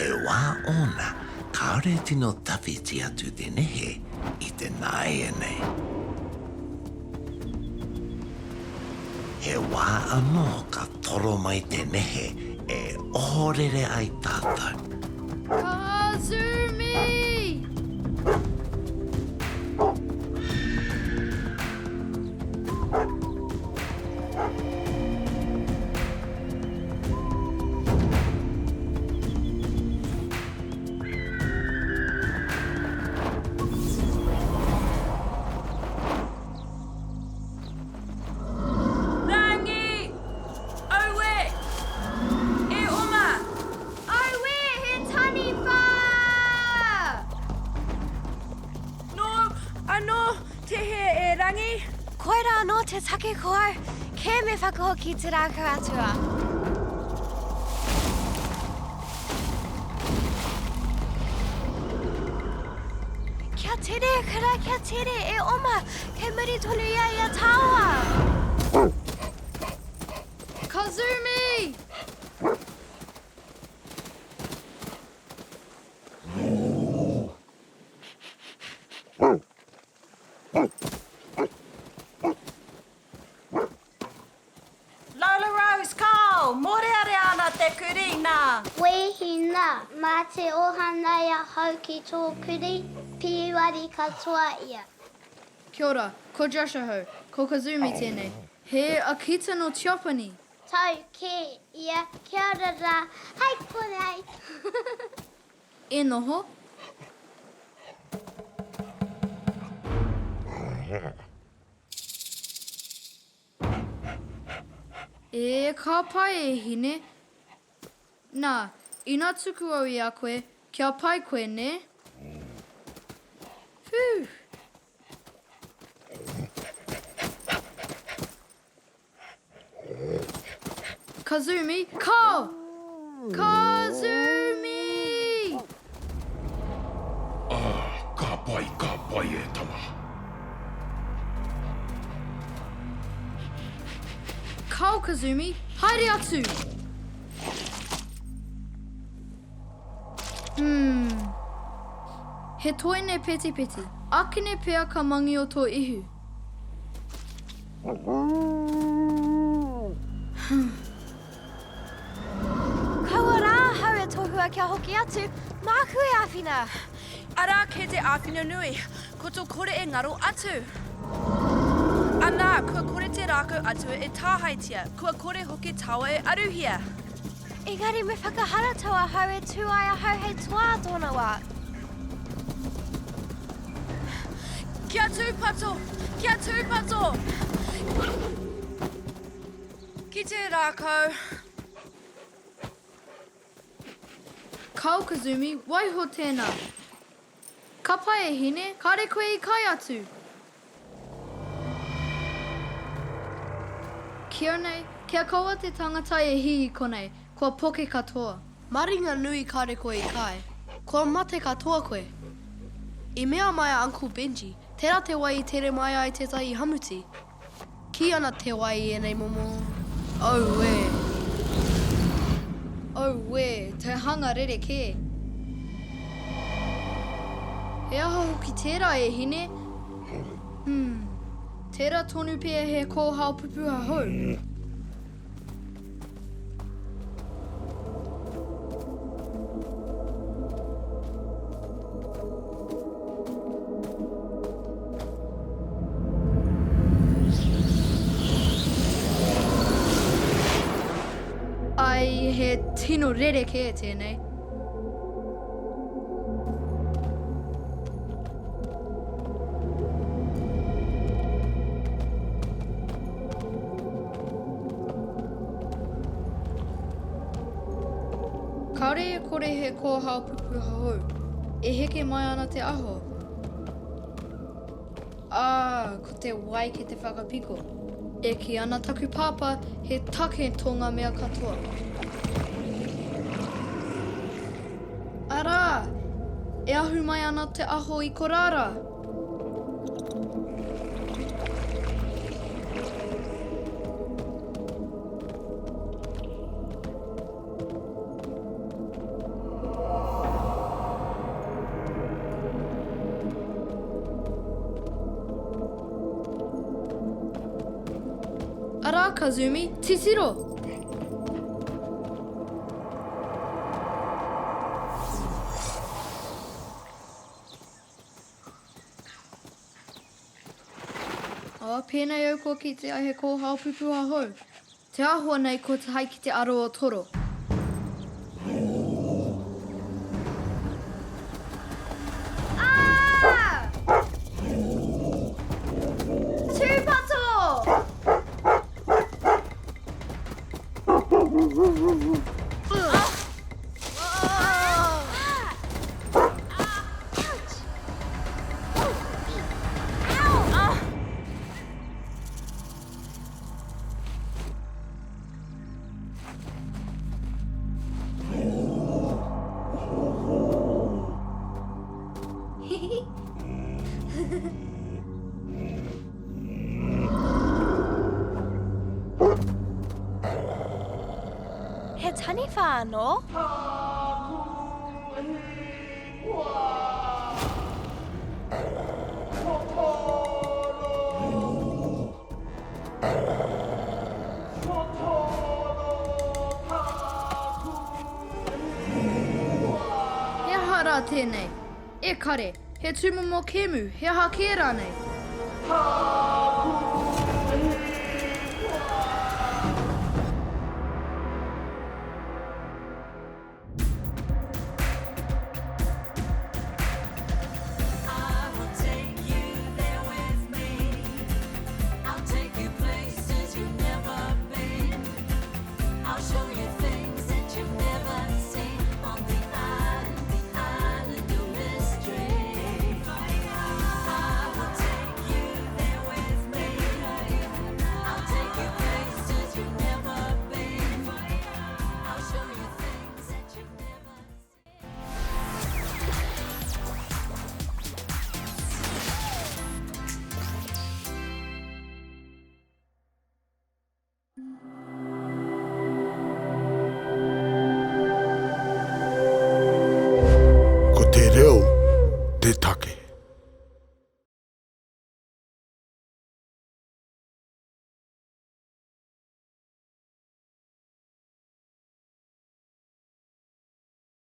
He wā ona, kaore tino tawhiti atu te nehe I te nāe nei. He wā anō ka toro mai te nehe e ohorere ai tātou. Kazumi! Koira anō te take koe, ke me whakahoki te rākau atua. Kia tere, kara, kia tere, e oma, ke muri tonu ia ia tāua. Kazumi! Wehina, mā te ohana ia hau ki tō kuri, piwari katoa ia. Kia ora, ko Joshua hau, ko Kazumi tēnei. He a kita no tiopani. Tau ke ia, kia ora rā, hai korei. E noho? E ka pai e hine. Nā, ina tuku au I a koe, kia pai koe, ne? Phew! Kazumi, ko! Kazumi! Ka pai e tama. Kau, Kazumi, haere atu! He toine peti peti. Akine pea ka mangi o tō ihu. Kaua rā hau e tohua kia hoki atu, māku e āwhina. Ara ke te āwhina nui, ko tō kore e ngaro atu. Anā, kua kore te rākau atu e tāhaitia, kua kore hoki taua e aruhia. Engari me whakahara taua hau e tūaia hau hei toa tōna wā. Kia tūpato! Kia tūpato! Ki te rākau. Kau, Kazumi, waiho tēnā. Ka pai e hine, kare koe I kai atu. Kia nei, kia kaua te tangata e hihi konei, kua poke katoa. Maringa nui kare koe I kai. Kua mate katoa koe. I mea mai a Uncle Benji, tērā te wai I tere mai ai tētahi hamuti. Ki ana te wai I enei momo. Oh we. Oh we, te hanga rerekē. He aha hoki tērā e hine. Tērā tonu pēr he kōhao pupuha hou. Ai, he tino rerekē tēnei. Kaore e kore he kōhao pupuha hou. E heke mai ana te aho. Ko te wai ki te whakapiko. E ki ana taku pāpā he take tō ngā mea katoa. Arā! E ahu mai ana te aho I korara. Ara, Kazumi, tisiro. Pēnei au ko ki te aihe ko haupupu a hou. Te ahua nei ko te hai ki te aro o toro. Ah! Tūpato! He tani whānau. He aha rā tēnei. E kare, he tumu mō kemu, he aha kē rānei.